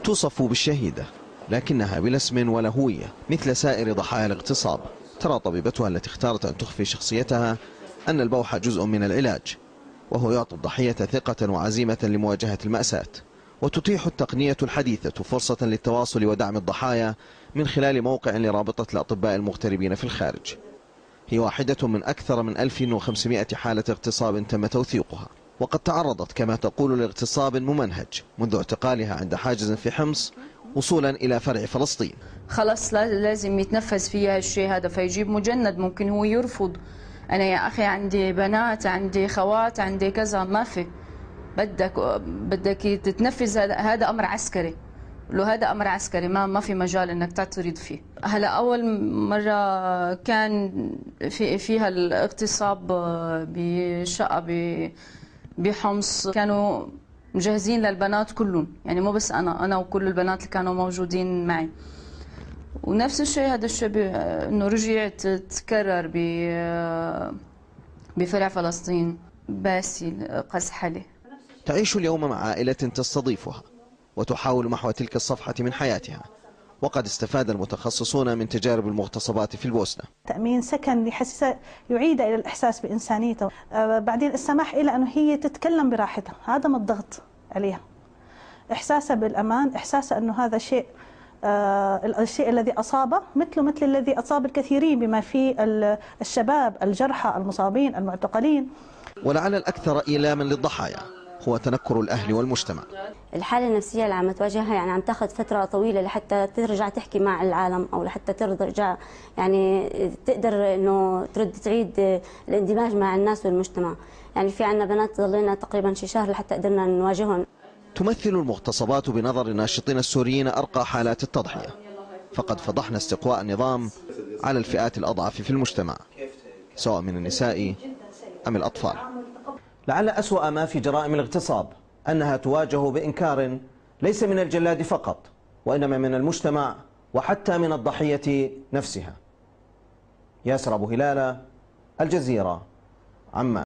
توصف بالشهيدة لكنها بلا اسم ولا هوية مثل سائر ضحايا الاغتصاب. ترى طبيبتها التي اختارت أن تخفي شخصيتها أن البوح جزء من العلاج، وهو يعطي الضحية ثقة وعزيمة لمواجهة المأساة. وتتيح التقنية الحديثة فرصة للتواصل ودعم الضحايا من خلال موقع لرابطة الأطباء المغتربين في الخارج. هي واحدة من أكثر من 1500 حالة اغتصاب تم توثيقها، وقد تعرضت كما تقول لاغتصاب ممنهج منذ اعتقالها عند حاجز في حمص وصولا إلى فرع فلسطين. خلص لازم يتنفذ فيها الشيء هذا، فيجيب مجند ممكن هو يرفض. أنا يا أخي عندي بنات، عندي خوات، عندي كذا، ما في، بدك تتنفذ. هذا أمر عسكري، له هذا أمر عسكري، ما في مجال إنك تعترض فيه. هلا أول مرة كان فيها الاغتصاب بشقة بحمص، كانوا مجهزين للبنات كلهم، يعني مو بس أنا وكل البنات اللي كانوا موجودين معي. ونفس الشيء هذا الشيء إنه رجعت تكرر بفرع فلسطين باسل قزحلة. تعيش اليوم مع عائلة تستضيفها وتحاول محو تلك الصفحة من حياتها، وقد استفاد المتخصصون من تجارب المغتصبات في البوسنة. تأمين سكن يحسسها، يعيد إلى الإحساس بإنسانيته، بعدين السماح إلى أنه هي تتكلم براحتها، عدم الضغط عليها، إحساسها بالأمان، إحساسها أنه هذا شيء الشيء الذي أصابه مثل الذي أصاب الكثيرين بما فيه الشباب الجرحى المصابين المعتقلين. ولعل الأكثر إيلاما للضحايا هو تنكر الأهل والمجتمع. الحالة النفسية اللي عم تواجهها يعني عم تاخذ فترة طويلة لحتى ترجع تحكي مع العالم، أو لحتى ترجع يعني تقدر إنه تعيد الاندماج مع الناس والمجتمع. يعني في عنا بنات ظلينا تقريبا شي شهر لحتى قدرنا نواجههم. تمثل المغتصبات بنظر الناشطين السوريين أرقى حالات التضحية، فقد فضحنا استقواء النظام على الفئات الأضعف في المجتمع، سواء من النساء أم الأطفال. لعل أسوأ ما في جرائم الاغتصاب أنها تواجه بإنكار ليس من الجلاد فقط، وإنما من المجتمع وحتى من الضحية نفسها. ياسر أبو هلالة، الجزيرة، عمان.